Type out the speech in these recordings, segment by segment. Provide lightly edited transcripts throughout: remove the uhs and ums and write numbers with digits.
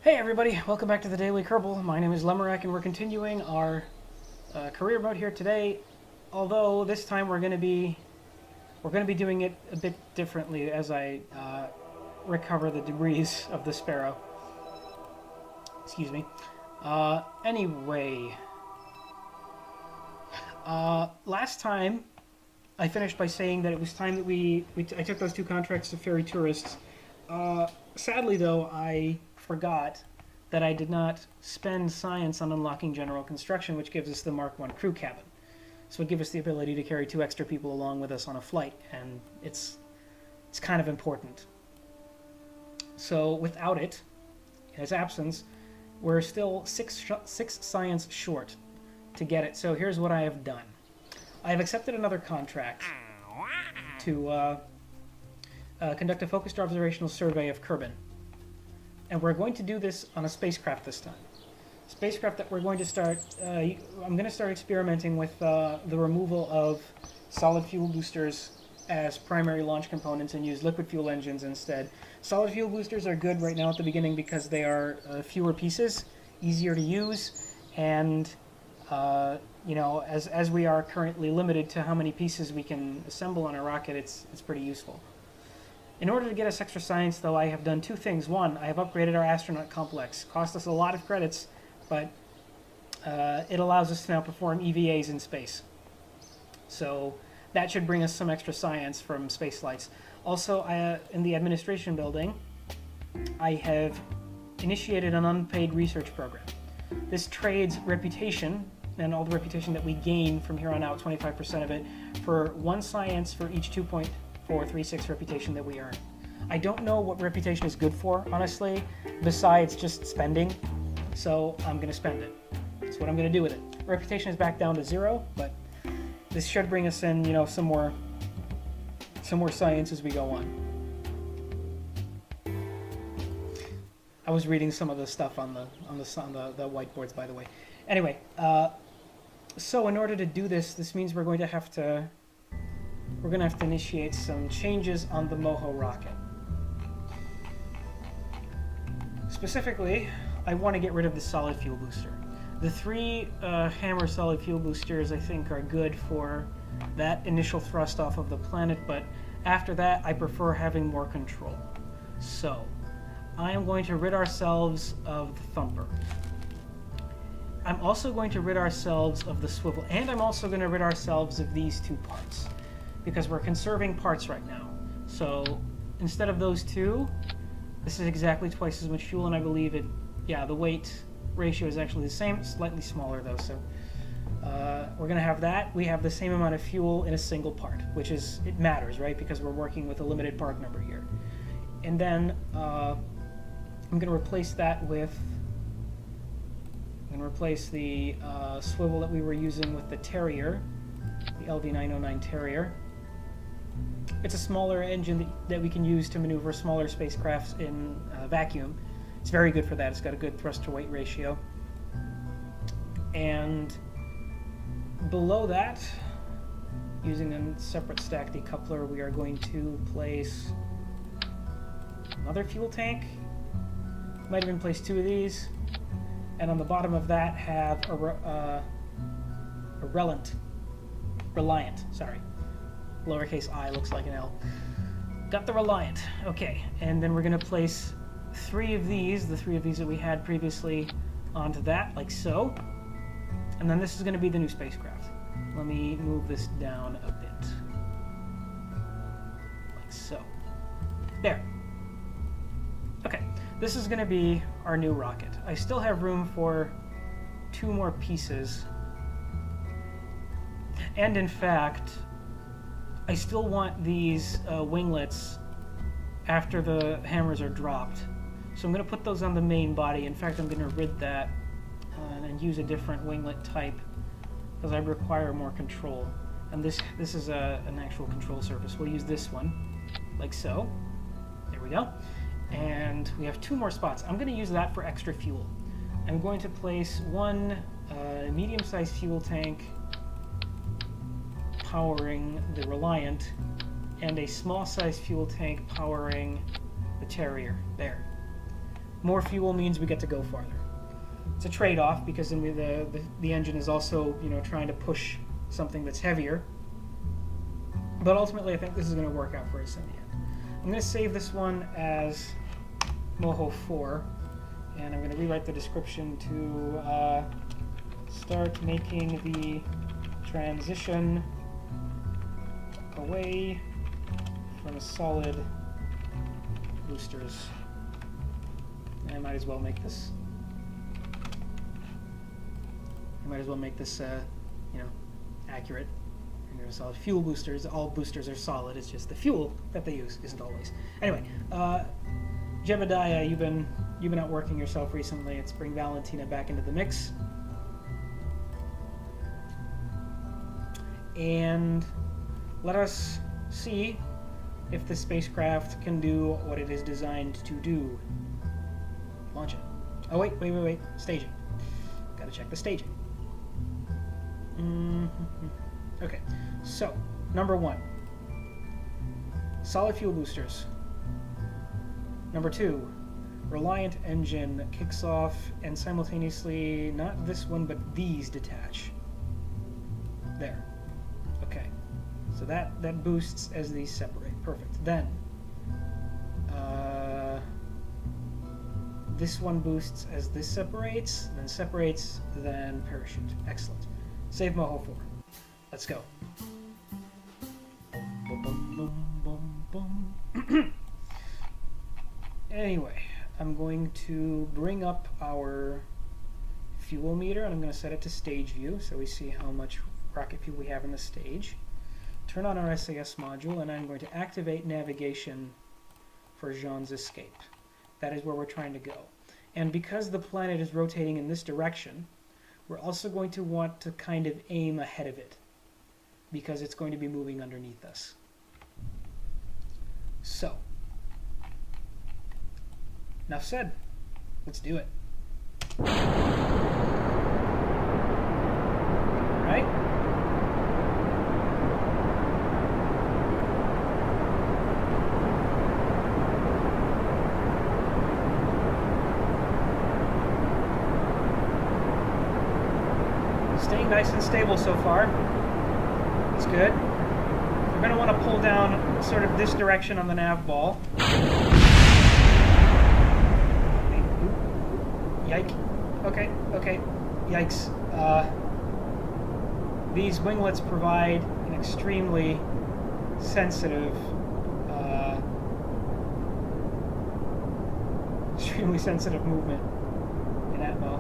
Hey everybody, welcome back to the Daily Kerbal. My name is Lemorack and we're continuing our career mode here today. Although this time we're going to be doing it a bit differently as I recover the debris of the Sparrow. Excuse me. Anyway, last time I finished by saying that it was time that I took those two contracts to ferry tourists. Sadly though, I forgot that I did not spend science on unlocking general construction, which gives us the Mark I crew cabin. So it gives us the ability to carry 2 extra people along with us on a flight, and it's kind of important. So without it, in its absence, we're still six science short to get it. So here's what I have done. I have accepted another contract to conduct a focused observational survey of Kerbin. And we're going to do this on a spacecraft this time. Spacecraft that we're going to start, I'm going to start experimenting with the removal of solid fuel boosters as primary launch components and use liquid fuel engines instead. Solid fuel boosters are good right now at the beginning because they are fewer pieces, easier to use, and as we are currently limited to how many pieces we can assemble on a rocket, it's pretty useful. In order to get us extra science, though, I have done 2 things. One, I have upgraded our astronaut complex. Cost us a lot of credits, but it allows us to now perform EVAs in space. So that should bring us some extra science from space flights. Also, in the administration building, I have initiated an unpaid research program. This trades reputation, and all the reputation that we gain from here on out, 25% of it, for 1 science for each 2.436 reputation that we earn. I don't know what reputation is good for, honestly, besides just spending, so I'm going to spend it. That's what I'm going to do with it. Reputation is back down to 0, but this should bring us in, some more science as we go on. I was reading some of the stuff on the whiteboards, by the way. Anyway, so in order to do this means we're going to have to initiate some changes on the Moho rocket. Specifically, I want to get rid of the solid fuel booster. The 3 Hammer solid fuel boosters, I think, are good for that initial thrust off of the planet, but after that, I prefer having more control. So, I am going to rid ourselves of the Thumper. I'm also going to rid ourselves of the Swivel, and I'm also going to rid ourselves of these 2 parts, because we're conserving parts right now. So instead of those 2, this is exactly twice as much fuel, and I believe the weight ratio is actually the same, slightly smaller though, so we're going to have that. We have the same amount of fuel in a single part, which it matters, right, because we're working with a limited part number here. And then I'm going to replace that with, the swivel that we were using with the Terrier, the LV909 Terrier. It's a smaller engine that we can use to maneuver smaller spacecrafts in vacuum. It's very good for that. It's got a good thrust-to-weight ratio. And below that, using a separate stack decoupler, we are going to place another fuel tank. Might even place 2 of these. And on the bottom of that have a Reliant, sorry. Lowercase I looks like an L. Got the Reliant. Okay, and then we're going to place 3 of these, the 3 of these that we had previously, onto that, like so. And then this is going to be the new spacecraft. Let me move this down a bit. Like so. There. Okay, this is going to be our new rocket. I still have room for 2 more pieces. And in fact, I still want these winglets after the hammers are dropped. So I'm going to put those on the main body. In fact, I'm going to rid that and use a different winglet type because I require more control. And this is an actual control surface. We'll use this one, like so. There we go. And we have 2 more spots. I'm going to use that for extra fuel. I'm going to place 1 medium-sized fuel tank powering the Reliant, and a small-sized fuel tank powering the Terrier. There. more fuel means we get to go farther. It's a trade-off because the engine is also, you know, trying to push something that's heavier. But ultimately, I think this is going to work out for us in the end. I'm going to save this one as Moho 4, and I'm going to rewrite the description to start making the transition away from solid boosters. And I might as well make this. You know, accurate. And there's solid fuel boosters. All boosters are solid. It's just the fuel that they use isn't always. Anyway, Jebediah, you've been outworking yourself recently. Let's bring Valentina back into the mix. And let us see if the spacecraft can do what it is designed to do. Launch it. Oh, wait. Staging. Gotta check the staging. Okay, so, number 1. Solid fuel boosters. Number 2. Reliant engine kicks off and simultaneously, not this one, but these detach. There. Okay. So that boosts as these separate. Perfect. Then, this one boosts as this separates, then parachute. Excellent. Save Moho 4. Let's go. Anyway, I'm going to bring up our fuel meter, and I'm going to set it to stage view so we see how much rocket fuel we have in the stage. Turn on our SAS module, and I'm going to activate navigation for Jean's escape. That is where we're trying to go. And because the planet is rotating in this direction, we're also going to want to kind of aim ahead of it, because it's going to be moving underneath us. So, enough said. Let's do it. All right. Staying nice and stable so far. That's good. We're going to want to pull down sort of this direction on the nav ball. Yike. Okay. Yikes. These winglets provide an extremely sensitive movement in Atmo.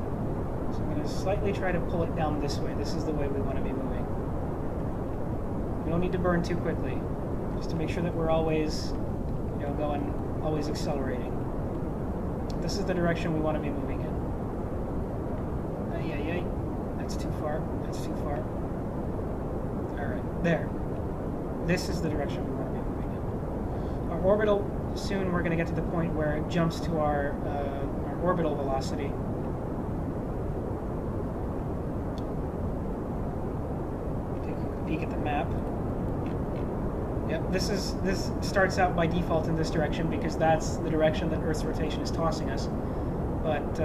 So I'm going to slightly try to pull it down this way. This is the way we want to be moving. We don't need to burn too quickly, just to make sure that we're always, you know, always accelerating. This is the direction we want to be moving in. That's too far. All right, there. This is the direction we want to be moving in. Our orbital, soon we're going to get to the point where it jumps to our orbital velocity. Take a peek at the map. Yep, this starts out by default in this direction because that's the direction that Earth's rotation is tossing us. But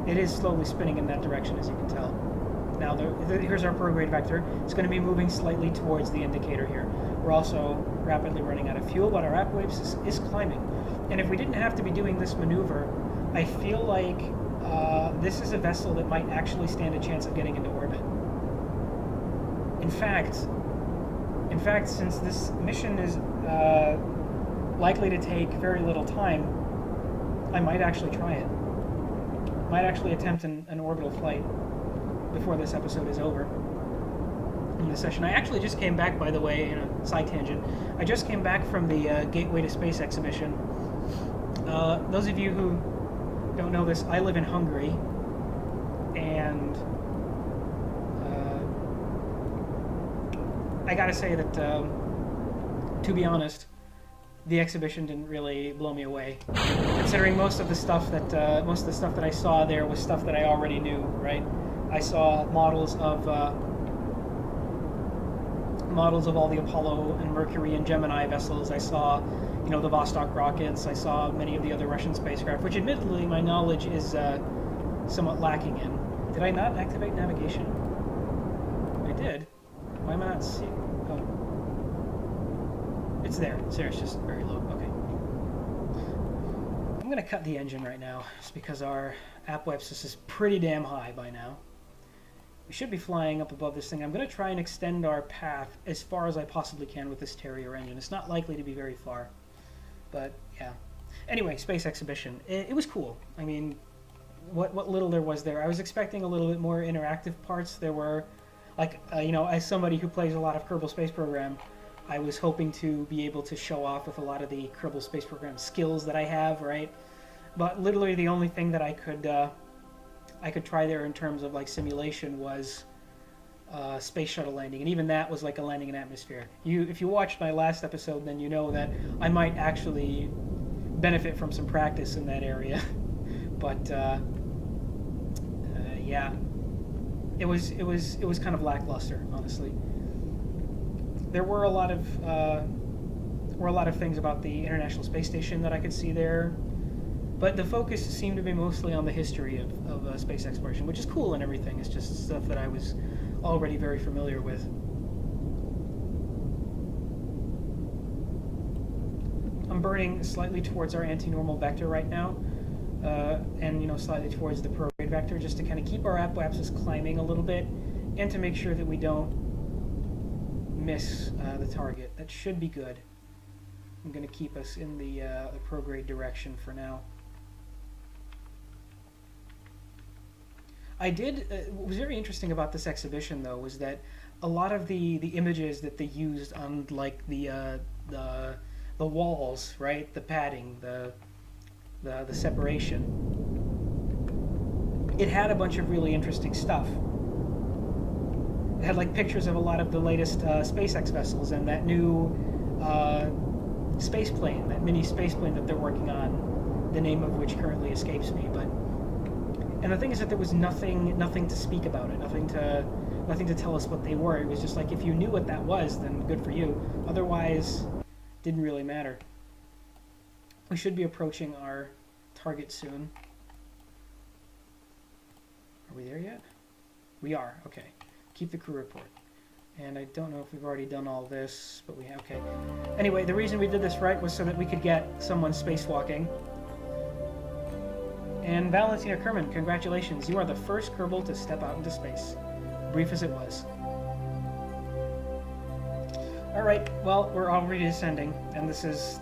it is slowly spinning in that direction, as you can tell. Now, here's our prograde vector. It's going to be moving slightly towards the indicator here. We're also rapidly running out of fuel, but our apoapsis is climbing. And if we didn't have to be doing this maneuver, I feel like this is a vessel that might actually stand a chance of getting into orbit. In fact, since this mission is likely to take very little time, I might actually try it. Might actually attempt an orbital flight before this episode is over in this session. I actually just came back, by the way, in a side tangent. I just came back from the Gateway to Space exhibition. Those of you who don't know this, I live in Hungary, and I gotta say that, to be honest, the exhibition didn't really blow me away, considering most of the stuff that I saw there was stuff that I already knew. Right? I saw models of all the Apollo and Mercury and Gemini vessels. I saw, you know, the Vostok rockets. I saw many of the other Russian spacecraft, which admittedly my knowledge is somewhat lacking in. Did I not activate navigation? I did. Why am I not seeing? Oh. It's there. It's there. It's just very low. Okay. I'm going to cut the engine right now, just because our apoapsis is pretty damn high by now. We should be flying up above this thing. I'm going to try and extend our path as far as I possibly can with this Terrier engine. It's not likely to be very far. But, yeah. Anyway, space exhibition. It was cool. I mean, what little there was there. I was expecting a little bit more interactive parts. There were, like, you know, as somebody who plays a lot of Kerbal Space Program, I was hoping to be able to show off with a lot of the Kerbal Space Program skills that I have, right? But literally the only thing that I could try there in terms of like simulation was space shuttle landing, and even that was like a landing in atmosphere. If you watched my last episode, then you know that I might actually benefit from some practice in that area. But yeah, it was kind of lackluster, honestly. There were a lot of things about the International Space Station that I could see there, but the focus seemed to be mostly on the history of space exploration, which is cool and everything. It's just stuff that I was already very familiar with. I'm burning slightly towards our anti-normal vector right now, and you know, slightly towards the prograde vector, just to kind of keep our apoapsis climbing a little bit, and to make sure that we don't miss the target. That should be good. I'm going to keep us in the prograde direction for now. What was very interesting about this exhibition, though, was that a lot of the images that they used on like the walls, right, the padding, the separation, it had a bunch of really interesting stuff. It had like pictures of a lot of the latest SpaceX vessels and that new space plane, that mini space plane that they're working on, the name of which currently escapes me. And the thing is that there was nothing to speak about it, nothing to tell us what they were. It was just like, if you knew what that was, then good for you. Otherwise, didn't really matter. We should be approaching our target soon. Are we there yet? We are. Okay. Keep the crew report. And I don't know if we've already done all this, but we have. Okay. Anyway, the reason we did this right was so that we could get someone spacewalking. And Valentina Kerman, congratulations. You are the first Kerbal to step out into space. Brief as it was. Alright, well, we're already descending, and this is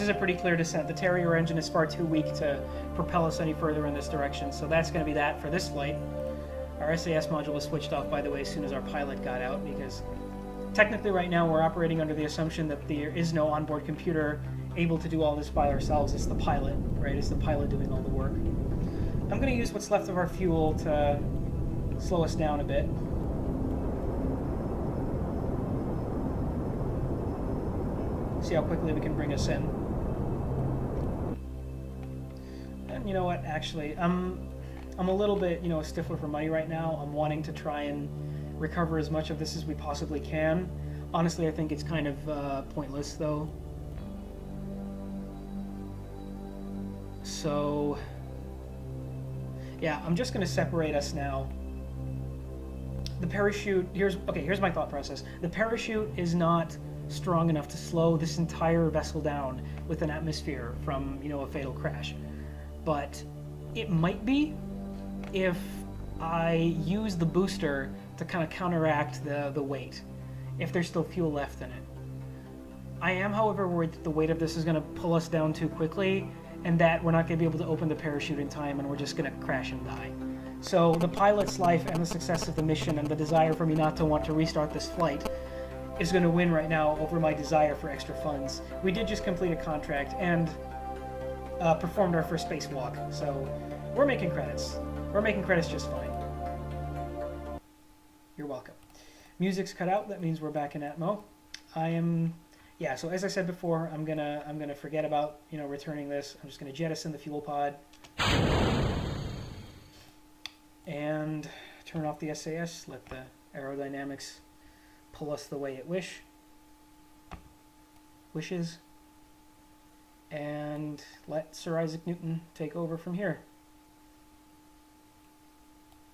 a pretty clear descent. The Terrier engine is far too weak to propel us any further in this direction, so that's going to be that for this flight. Our SAS module was switched off, by the way, as soon as our pilot got out, because technically right now we're operating under the assumption that there is no onboard computer able to do all this by ourselves. It's the pilot, right? It's the pilot doing all the work. I'm going to use what's left of our fuel to slow us down a bit. See how quickly we can bring us in. And you know what, actually, I'm a little bit, you know, a stiffler for money right now. I'm wanting to try and recover as much of this as we possibly can. Honestly, I think it's kind of pointless, though. So, yeah, I'm just going to separate us now. The parachute, here's my thought process. The parachute is not strong enough to slow this entire vessel down with an atmosphere from, you know, a fatal crash. But it might be if I use the booster to kind of counteract the weight, if there's still fuel left in it. I am, however, worried that the weight of this is going to pull us down too quickly, and that we're not going to be able to open the parachute in time, and we're just going to crash and die. So the pilot's life and the success of the mission and the desire for me not to want to restart this flight is going to win right now over my desire for extra funds. We did just complete a contract and performed our first spacewalk, so we're making credits. We're making credits just fine. You're welcome. Music's cut out. That means we're back in Atmo. Yeah. So as I said before, I'm gonna forget about, you know, returning this. I'm just gonna jettison the fuel pod and turn off the SAS. Let the aerodynamics pull us the way it wishes. and let Sir Isaac Newton take over from here.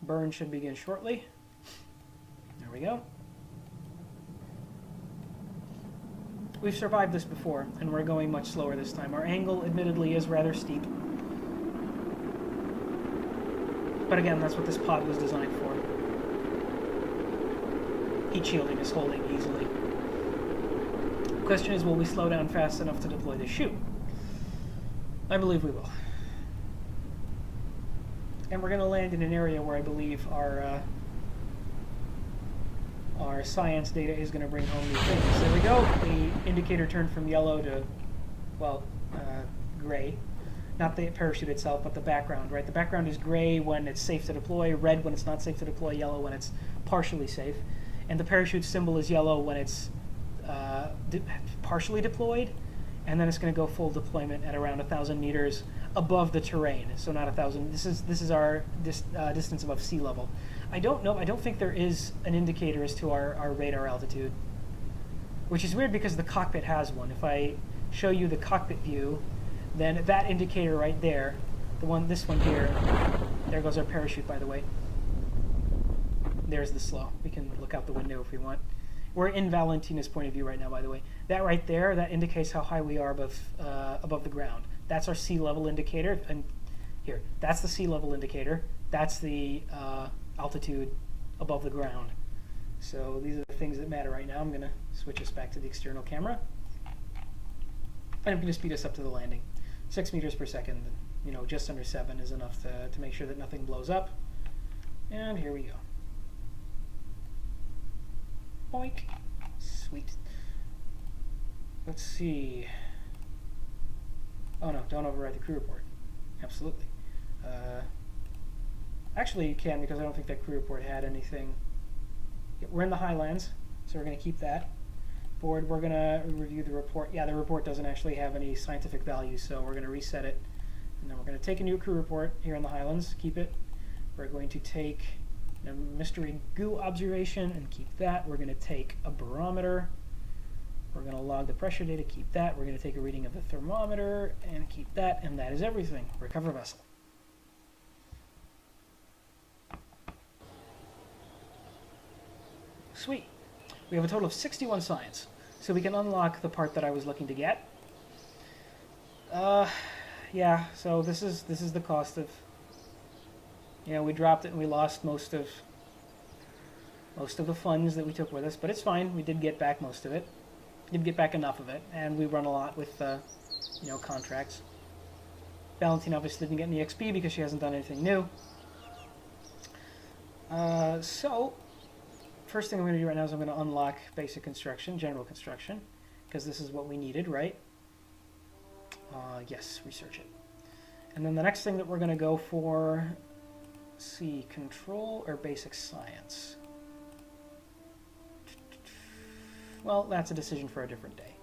Burn should begin shortly. There we go. We've survived this before, and we're going much slower this time. Our angle, admittedly, is rather steep. But again, that's what this pod was designed for. Heat shielding is holding easily. The question is, will we slow down fast enough to deploy the chute? I believe we will. And we're going to land in an area where I believe our science data is going to bring home new things. There we go. The indicator turned from yellow to, well, gray. Not the parachute itself, but the background, right? The background is gray when it's safe to deploy, red when it's not safe to deploy, yellow when it's partially safe. And the parachute symbol is yellow when it's partially deployed, and then it's going to go full deployment at around 1,000 meters above the terrain. So not 1,000. This is our distance above sea level. I don't know. I don't think there is an indicator as to our radar altitude, which is weird because the cockpit has one. If I show you the cockpit view, then that indicator right there, this one here, there goes our parachute, by the way. There's the slow. We can look out the window if we want. We're in Valentina's point of view right now, by the way. That right there, that indicates how high we are above the ground. That's our sea level indicator. And here, that's the sea level indicator. That's the altitude above the ground. So these are the things that matter right now. I'm going to switch us back to the external camera. And I'm going to speed us up to the landing. 6 meters per second, you know, just under 7 is enough to make sure that nothing blows up. And here we go. Boink. Sweet. Let's see. Oh no, don't override the crew report. Absolutely. Actually, you can, because I don't think that crew report had anything. Yeah, we're in the Highlands, so we're going to keep that. Board, we're going to review the report. Yeah, the report doesn't actually have any scientific value, so we're going to reset it. And then we're going to take a new crew report here in the Highlands, keep it. We're going to take a mystery goo observation and keep that. We're going to take a barometer. We're going to log the pressure data, keep that. We're going to take a reading of the thermometer and keep that. And that is everything. Recover vessel. Sweet. We have a total of 61 science. So we can unlock the part that I was looking to get. Yeah, so this is the cost of, you know, we dropped it and we lost most of the funds that we took with us, but it's fine. We did get back most of it. Did get back enough of it, and we run a lot with, you know, contracts. Valentina obviously didn't get any XP because she hasn't done anything new. So, first thing I'm going to do right now is I'm going to unlock basic construction, general construction, because this is what we needed, right? Yes, research it. And then the next thing that we're going to go for, see, control or basic science. Well, that's a decision for a different day.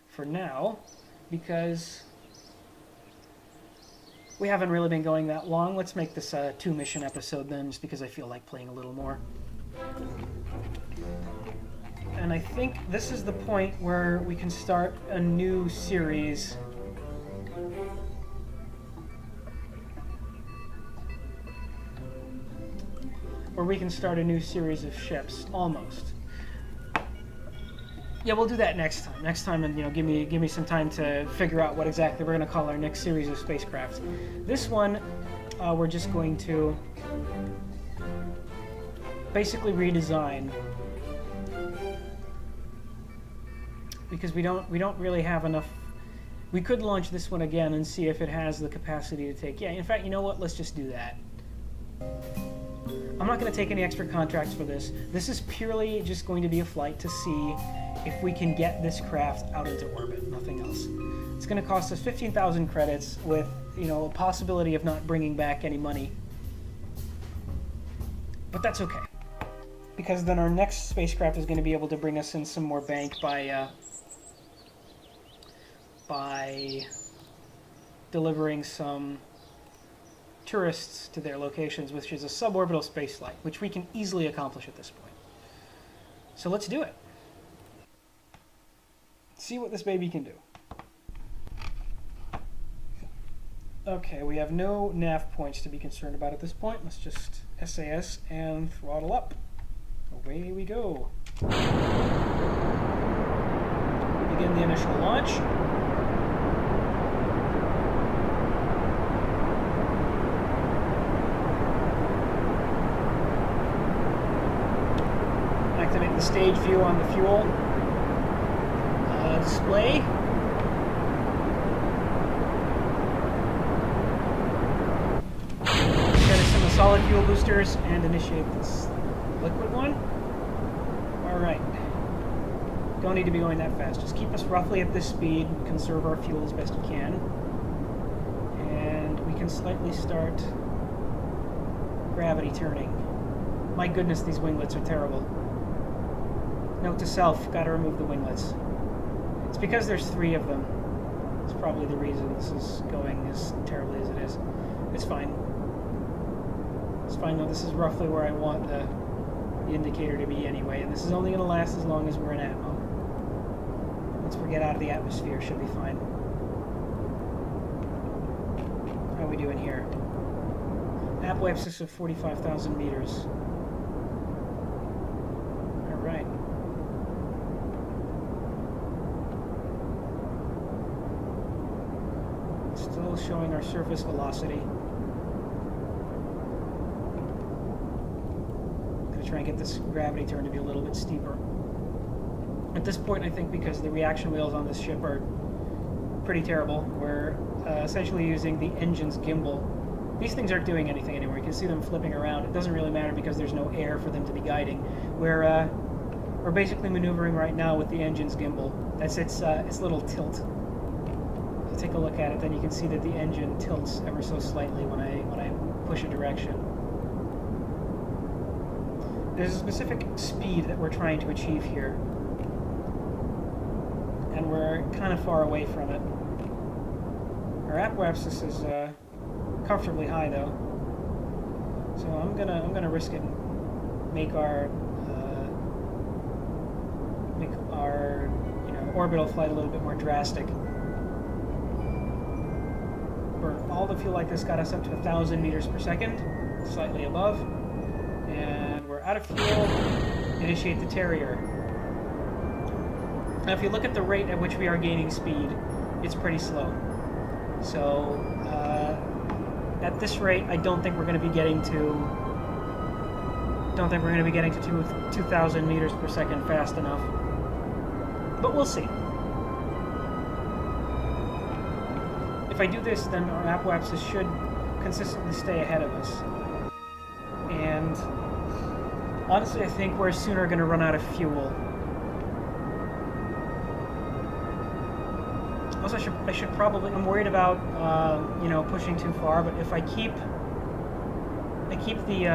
For now, because we haven't really been going that long, let's make this a 2-mission episode then, just because I feel like playing a little more. And I think this is the point where we can start a new series. Where we can start a new series of ships, almost. Yeah, we'll do that next time. Next time, and you know, give me some time to figure out what exactly we're going to call our next series of spacecraft. This one, we're just going to basically redesign, because we don't really have enough. We could launch this one again and see if it has the capacity to take. Yeah, in fact, you know what? Let's just do that. I'm not going to take any extra contracts for this. This is purely just going to be a flight to see if we can get this craft out into orbit, nothing else. It's going to cost us 15,000 credits with, you know, a possibility of not bringing back any money. But that's okay, because then our next spacecraft is going to be able to bring us in some more bank by delivering some tourists to their locations, which is a suborbital spaceflight, which we can easily accomplish at this point. So let's do it. See what this baby can do. Okay, we have no nav points to be concerned about at this point. Let's just SAS and throttle up. Away we go. Begin the initial launch. Activate the stage view on the fuel display. Jettison the solid fuel boosters and initiate this liquid one. Alright. Don't need to be going that fast. Just keep us roughly at this speed, conserve our fuel as best we can. And we can slightly start gravity turning. My goodness, these winglets are terrible. Note to self, gotta remove the winglets. It's because there's 3 of them. It's probably the reason this is going as terribly as it is. It's fine. It's fine though, this is roughly where I want the indicator to be anyway, and this is only going to last as long as we're in atmo. Once we get out of the atmosphere, should be fine. How are we doing here? Apoapsis of 45,000 meters. Alright. Still showing our surface velocity. Try and get this gravity turn to be a little bit steeper. At this point, I think because the reaction wheels on this ship are pretty terrible, we're essentially using the engine's gimbal. These things aren't doing anything anymore. You can see them flipping around. It doesn't really matter because there's no air for them to be guiding. We're basically maneuvering right now with the engine's gimbal. That's its little tilt. If you take a look at it, then you can see that the engine tilts ever so slightly when I push a direction. There's a specific speed that we're trying to achieve here, and we're kind of far away from it. Our apoapsis is comfortably high, though, so I'm gonna risk it. And make our orbital flight a little bit more drastic. All the fuel like this got us up to 1,000 meters per second, slightly above. And we're out of fuel. Initiate the Terrier. Now, if you look at the rate at which we are gaining speed, it's pretty slow. So, at this rate, I don't think we're going to be getting to. 2,000 meters per second fast enough. But we'll see. If I do this, then our apoapsis should consistently stay ahead of us. And honestly, I think we're sooner going to run out of fuel. Also, I should probably. I'm worried about pushing too far. But if I keep the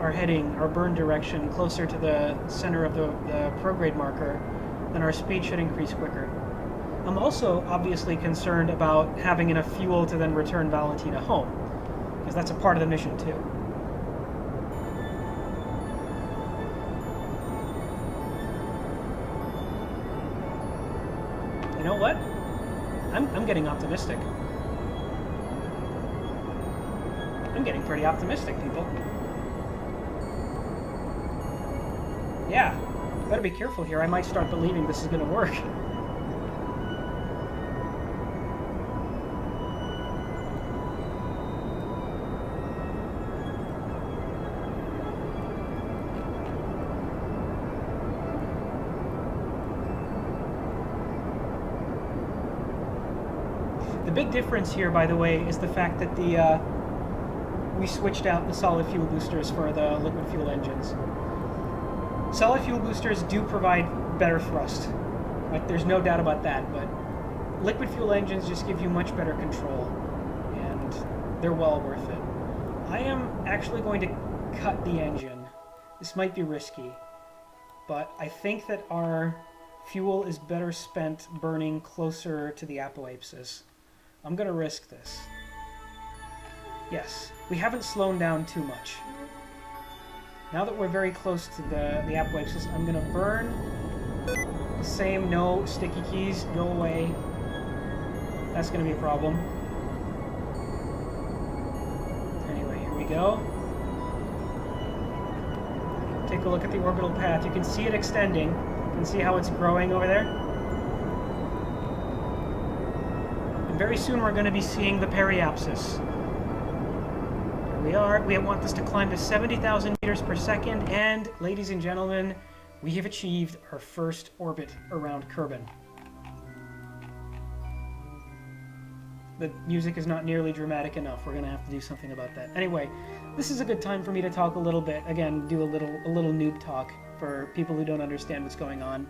our heading, our burn direction closer to the center of the prograde marker, then our speed should increase quicker. I'm also obviously concerned about having enough fuel to then return Valentina home, because that's a part of the mission too. You know what? I'm getting optimistic. I'm getting pretty optimistic, people. Yeah, better be careful here. I might start believing this is going to work. The big difference here, by the way, is the fact that we switched out the solid fuel boosters for the liquid fuel engines. Solid fuel boosters do provide better thrust. Like, there's no doubt about that, but liquid fuel engines just give you much better control, and they're well worth it. I am actually going to cut the engine. This might be risky, but I think that our fuel is better spent burning closer to the apoapsis. I'm going to risk this. Yes, we haven't slowed down too much. Now that we're very close to the apoapsis, I'm going to burn the same. No sticky keys, go away. That's going to be a problem. go. Take a look at the orbital path. You can see it extending. You can see how it's growing over there. And very soon we're going to be seeing the periapsis. Here we are. We want this to climb to 70,000 meters per second. And, ladies and gentlemen, we have achieved our first orbit around Kerbin. The music is not nearly dramatic enough. We're going to have to do something about that. Anyway, this is a good time for me to talk a little bit. Again, do a little noob talk for people who don't understand what's going on.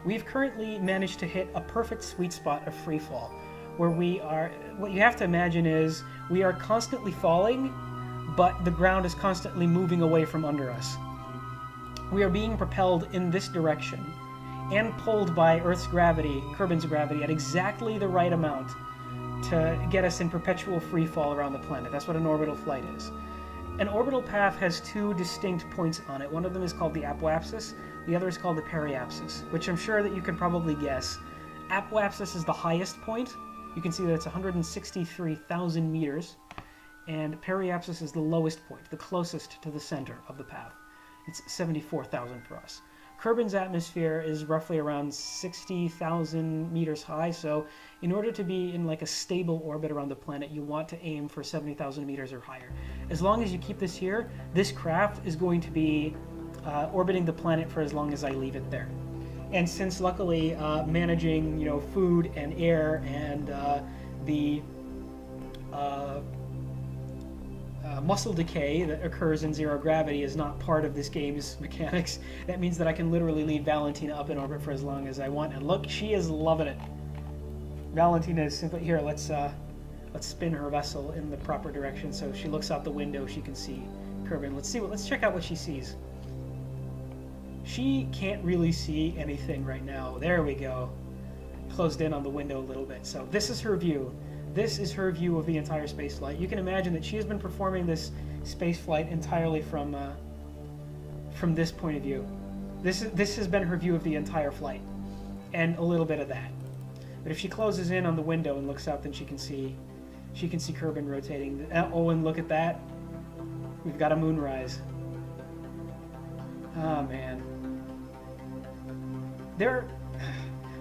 We've currently managed to hit a perfect sweet spot of free fall, where we are... What you have to imagine is we are constantly falling, but the ground is constantly moving away from under us. We are being propelled in this direction and pulled by Earth's gravity, Kerbin's gravity, at exactly the right amount to get us in perpetual free fall around the planet. That's what an orbital flight is. An orbital path has two distinct points on it. One of them is called the apoapsis, the other is called the periapsis, which I'm sure that you can probably guess. Apoapsis is the highest point. You can see that it's 163,000 meters, and periapsis is the lowest point, the closest to the center of the path. It's 74,000 for us. Kerbin's atmosphere is roughly around 60,000 meters high, so in order to be in like a stable orbit around the planet, you want to aim for 70,000 meters or higher. As long as you keep this here, this craft is going to be orbiting the planet for as long as I leave it there. And since luckily managing, you know, food and air and the muscle decay that occurs in zero gravity is not part of this game's mechanics, that means that I can literally leave Valentina up in orbit for as long as I want. And look, she is loving it. Valentina is simply here. Let's spin her vessel in the proper direction so she looks out the window. She can see Kerbin. Let's check out what she sees. She can't really see anything right now. There we go. Closed in on the window a little bit. So this is her view. This is her view of the entire space flight. You can imagine that she has been performing this space flight entirely from this point of view. This has been her view of the entire flight, and a little bit of that. But if she closes in on the window and looks out, then she can see Kerbin rotating. Oh, and look at that. We've got a moonrise. Oh man.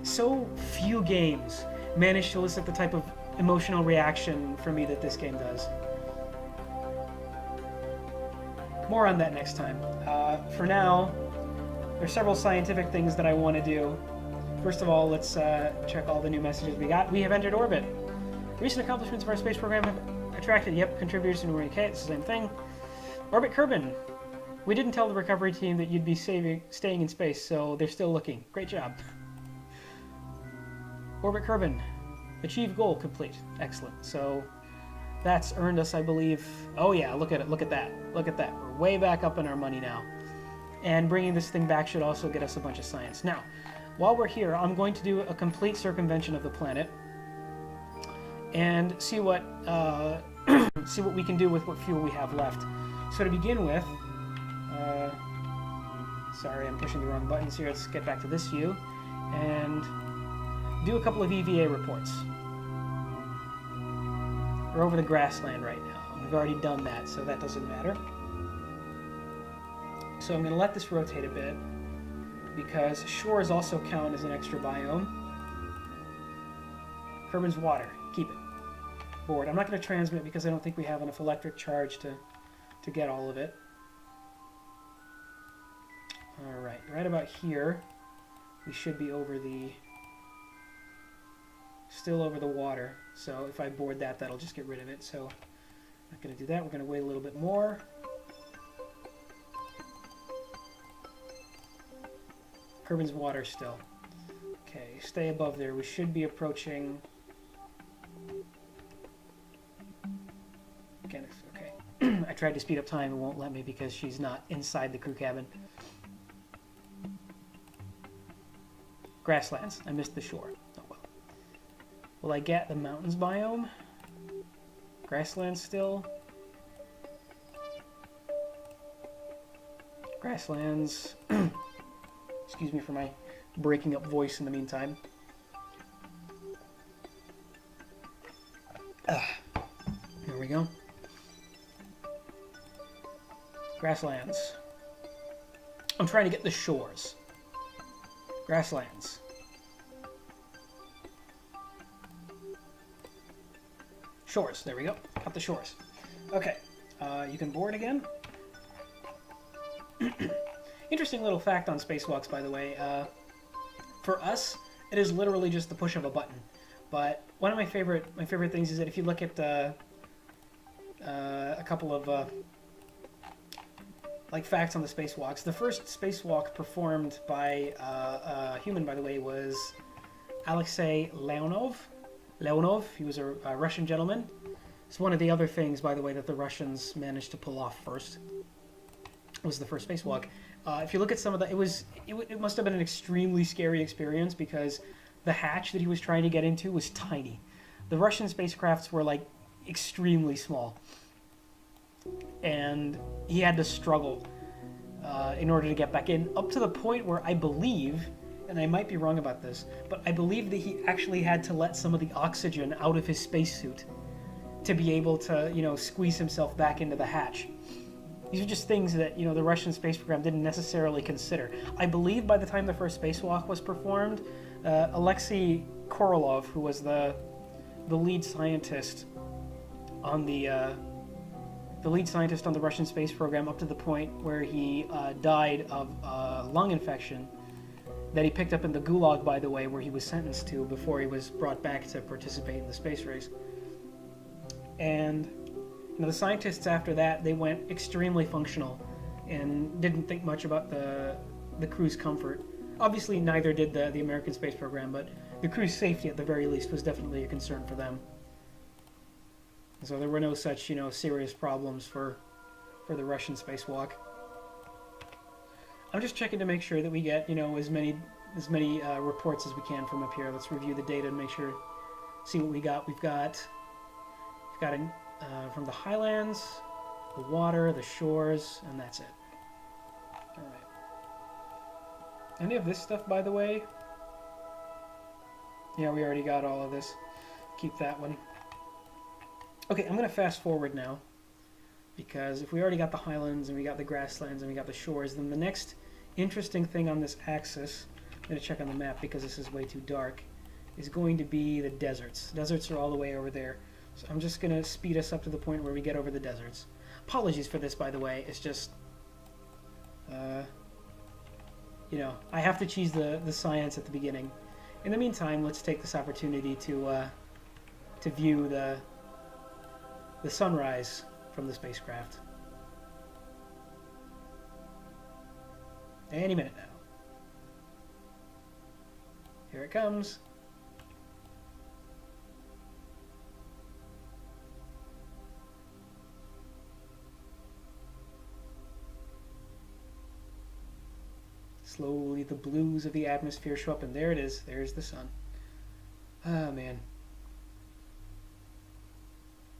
So few games manage to elicit the type of emotional reaction for me that this game does. More on that next time. For now, there's several scientific things that I want to do. First of all, let's check all the new messages we got. We have entered orbit. Recent accomplishments of our space program have attracted, contributors to New York. It's the same thing. Orbit Kerbin. We didn't tell the recovery team that you'd be staying in space, so they're still looking. Great job. Orbit Kerbin. Achieve goal complete. Excellent. So that's earned us, I believe... Oh yeah, look at it. Look at that. Look at that. We're way back up in our money now. And bringing this thing back should also get us a bunch of science. Now, while we're here, I'm going to do a complete circumvention of the planet and see what we can do with what fuel we have left. So to begin with... sorry, I'm pushing the wrong buttons here. Let's get back to this view and do a couple of EVA reports. We're over the grassland right now. We've already done that, so that doesn't matter. So I'm going to let this rotate a bit, because shores also count as an extra biome. Kerbin's water. Keep it. Board. I'm not going to transmit because I don't think we have enough electric charge to get all of it. Alright, right about here, we should be over the... still over the water, so if I board that, that'll just get rid of it, so I'm not going to do that. We're going to wait a little bit more. Kerbin's water still. Okay, stay above there. We should be approaching... Again, okay. I tried to speed up time, it won't let me because she's not inside the crew cabin. Grasslands. I missed the shore. Oh well. Will I get the mountains biome? Grasslands still? Grasslands. Excuse me for my breaking up voice in the meantime. There we go. Grasslands. I'm trying to get the shores. Grasslands. Shores. There we go. Got the shores. Okay. You can board again. Interesting little fact on spacewalks, by the way. For us, it is literally just the push of a button. But one of my favorite things is that if you look at a couple of like facts on the spacewalks, the first spacewalk performed by a human, by the way, was Alexei Leonov. He was a Russian gentleman. It's one of the other things, by the way, that the Russians managed to pull off first. Was the first spacewalk. If you look at some of the, it must have been an extremely scary experience because the hatch that he was trying to get into was tiny. The Russian spacecrafts were like extremely small, and he had to struggle in order to get back in, up to the point where I believe, and I might be wrong about this, but I believe that he actually had to let some of the oxygen out of his spacesuit to be able to, squeeze himself back into the hatch. These are just things that, the Russian space program didn't necessarily consider. I believe by the time the first spacewalk was performed, Alexei Korolov, who was the lead scientist on the Russian space program, up to the point where he died of lung infection that he picked up in the Gulag, by the way, where he was sentenced to before he was brought back to participate in the space race. And the scientists after that, they went extremely functional and didn't think much about the crew's comfort. Obviously, neither did the American space program, but the crew's safety, at the very least, was definitely a concern for them. So there were no such, serious problems for the Russian spacewalk. I'm just checking to make sure that we get, as many reports as we can from up here. Let's review the data and make sure, see what we got. We've got from the highlands, the water, the shores, and that's it. All right. Any of this stuff, by the way? Yeah, we already got all of this. Keep that one. Okay, I'm going to fast forward now, because if we already got the highlands and we got the grasslands and we got the shores, then the next interesting thing on this axis, I'm going to check on the map because this is way too dark, is going to be the deserts. Deserts are all the way over there. So I'm just going to speed us up to the point where we get over the deserts. Apologies for this, by the way. It's just, I have to choose the science at the beginning. In the meantime, let's take this opportunity to view the sunrise from the spacecraft. Any minute now. Here it comes. Slowly the blues of the atmosphere show up, and there it is. There's the sun. Ah, man.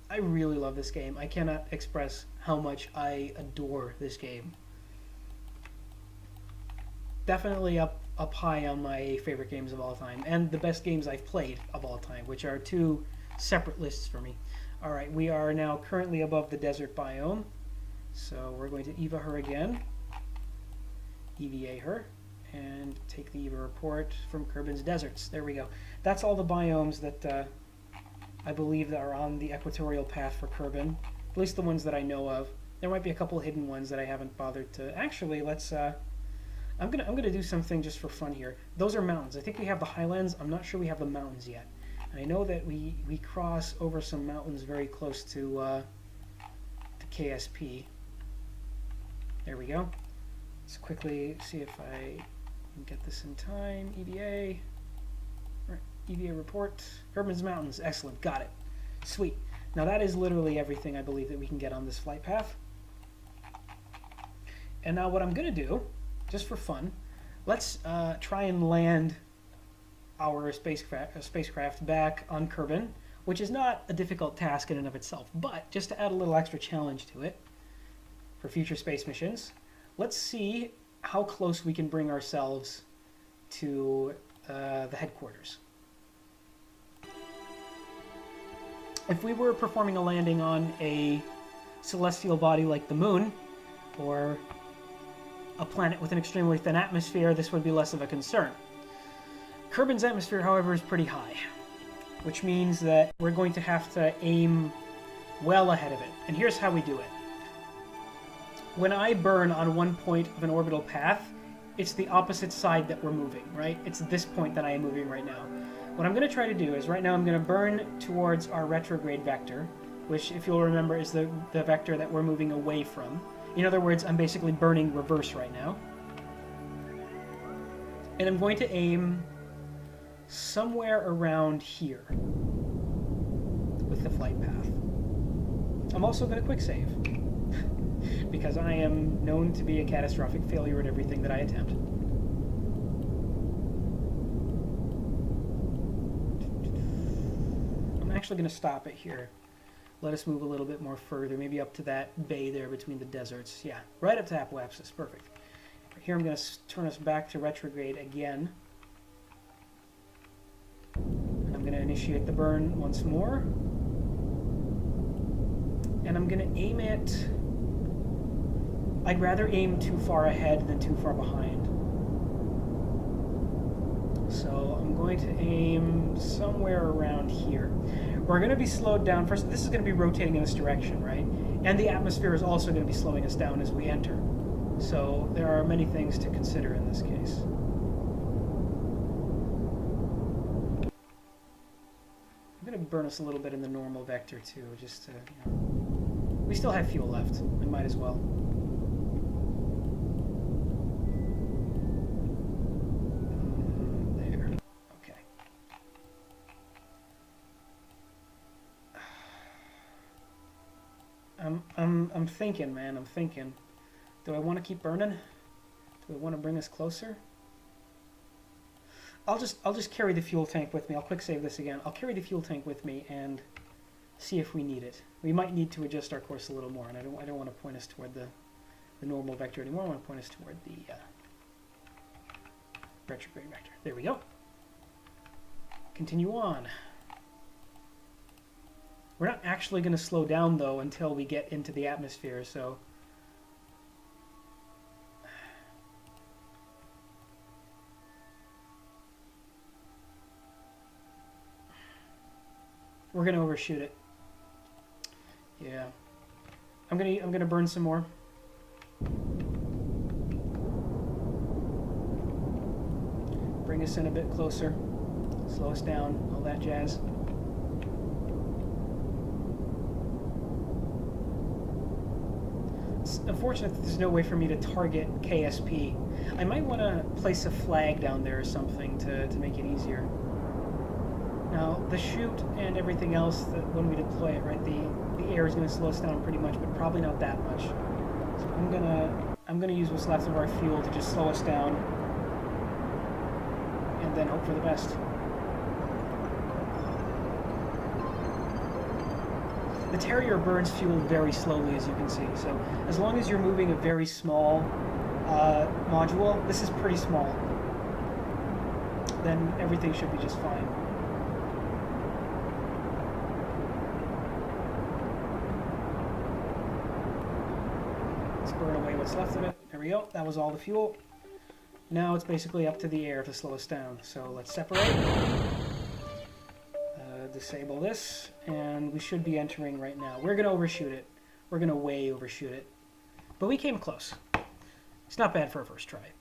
I really love this game. I cannot express how much I adore this game. Definitely up high on my favorite games of all time, and the best games I've played of all time, which are two separate lists for me. Alright, we are now currently above the desert biome, so we're going to EVA her again. EVA her, and take the EVA report from Kerbin's deserts. There we go. That's all the biomes that I believe that are on the equatorial path for Kerbin, at least the ones that I know of. There might be a couple hidden ones that I haven't bothered to. Actually, let's. I'm gonna do something just for fun here. Those are mountains. I think we have the highlands. I'm not sure we have the mountains yet. And I know that we cross over some mountains very close to KSP. There we go. Let's quickly see if I can get this in time. EVA. All right, EVA report. Kerbin's Mountains. Excellent. Got it. Sweet. Now that is literally everything I believe that we can get on this flight path. And now what I'm going to do, just for fun, let's try and land our spacecraft back on Kerbin, which is not a difficult task in and of itself, but just to add a little extra challenge to it for future space missions, let's see how close we can bring ourselves to the headquarters. If we were performing a landing on a celestial body like the moon, or a planet with an extremely thin atmosphere, this would be less of a concern. Kerbin's atmosphere, however, is pretty high, which means that we're going to have to aim well ahead of it. And here's how we do it. When I burn on one point of an orbital path, it's the opposite side that we're moving, right? It's this point that I am moving right now. What I'm going to try to do is, right now I'm going to burn towards our retrograde vector, which, if you'll remember, is the vector that we're moving away from. In other words, I'm basically burning reverse right now. And I'm going to aim somewhere around here with the flight path. I'm also going to quick save, because I am known to be a catastrophic failure at everything that I attempt. I'm actually going to stop it here. Let us move a little bit more further, maybe up to that bay there between the deserts. Yeah, right up to Apoapsis. Perfect. Here I'm going to turn us back to retrograde again. And I'm going to initiate the burn once more. And I'm going to aim it... I'd rather aim too far ahead than too far behind. So I'm going to aim somewhere around here. We're going to be slowed down. First, this is going to be rotating in this direction, right? And the atmosphere is also going to be slowing us down as we enter. So there are many things to consider in this case. I'm going to burn us a little bit in the normal vector too, just to, you know. We still have fuel left. We might as well. I'm thinking, man. I'm thinking. Do I want to keep burning? Do I want to bring us closer? I'll just carry the fuel tank with me. I'll quick save this again. I'll carry the fuel tank with me and see if we need it. We might need to adjust our course a little more, and I don't want to point us toward the normal vector anymore. I want to point us toward the retrograde vector. There we go. Continue on. We're not actually going to slow down, though, until we get into the atmosphere, so... We're going to overshoot it. Yeah. I'm gonna burn some more. Bring us in a bit closer. Slow us down, all that jazz. It's unfortunate that there's no way for me to target KSP. I might want to place a flag down there or something to make it easier. Now, the chute and everything else, that when we deploy it, right, the air is going to slow us down pretty much, but probably not that much. So I'm gonna use what's left of our fuel to just slow us down, and then hope for the best. The Terrier burns fuel very slowly, as you can see. So as long as you're moving a very small module, this is pretty small, then everything should be just fine. Let's burn away what's left of it. There we go. That was all the fuel. Now it's basically up to the air to slow us down. So let's separate. Disable this, and we should be entering right now. We're going to overshoot it. We're going to way overshoot it. But we came close. It's not bad for a first try.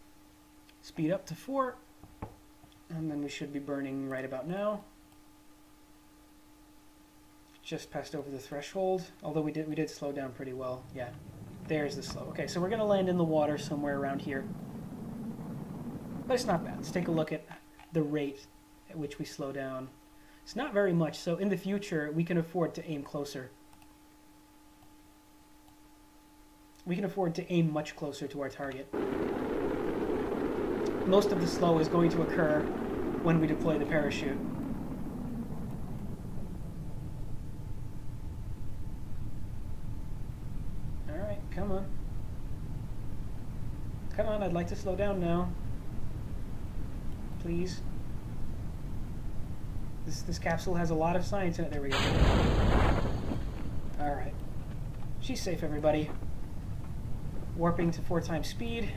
Speed up to 4, and then we should be burning right about now. Just passed over the threshold, although we did slow down pretty well. Yeah, there's the slow. Okay, so we're going to land in the water somewhere around here. But it's not bad. Let's take a look at the rate at which we slow down. It's not very much, so in the future, we can afford to aim closer. We can afford to aim much closer to our target. Most of the slow is going to occur when we deploy the parachute. Alright, come on. Come on, I'd like to slow down now. Please. This capsule has a lot of science in it. There we go. Alright. She's safe, everybody. Warping to 4 times speed.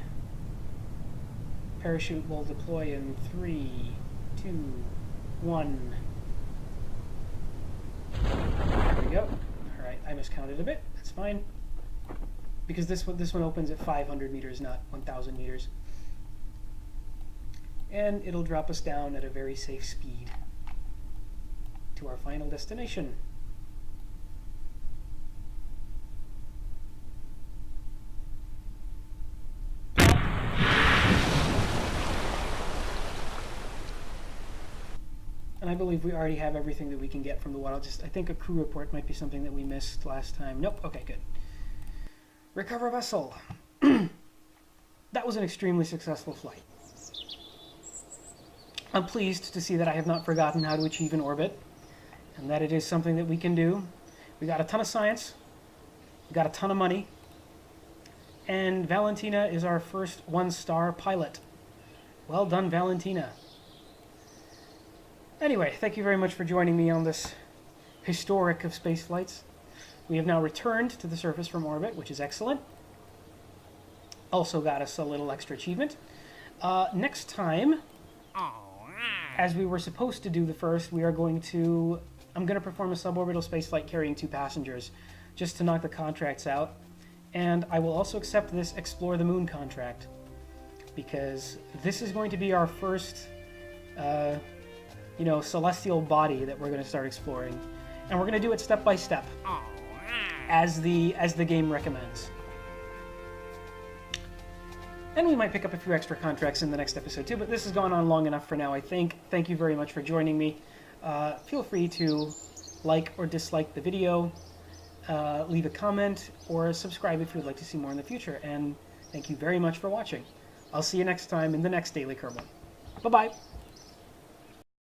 Parachute will deploy in 3, 2, 1. There we go. Alright, I miscounted a bit. That's fine. Because this one opens at 500 meters, not 1,000 meters. And it'll drop us down at a very safe speed to our final destination. And I believe we already have everything that we can get from the water. I think a crew report might be something that we missed last time. Nope. Okay, good. Recover vessel. That was an extremely successful flight. I'm pleased to see that I have not forgotten how to achieve an orbit, and that it is something that we can do. We got a ton of science, we got a ton of money, and Valentina is our first 1-star pilot. Well done, Valentina. Anyway, thank you very much for joining me on this historic of space flights. We have now returned to the surface from orbit, which is excellent. Also got us a little extra achievement. Next time, as we were supposed to do the first, I'm going to perform a suborbital spaceflight carrying 2 passengers, just to knock the contracts out. And I will also accept this Explore the Moon contract, because this is going to be our first, celestial body that we're going to start exploring. And we're going to do it step by step, as the game recommends. And we might pick up a few extra contracts in the next episode too, but this has gone on long enough for now, I think. Thank you very much for joining me. Feel free to like or dislike the video, leave a comment, or subscribe if you would like to see more in the future. And thank you very much for watching. I'll see you next time in the next Daily Kerbal. Bye-bye!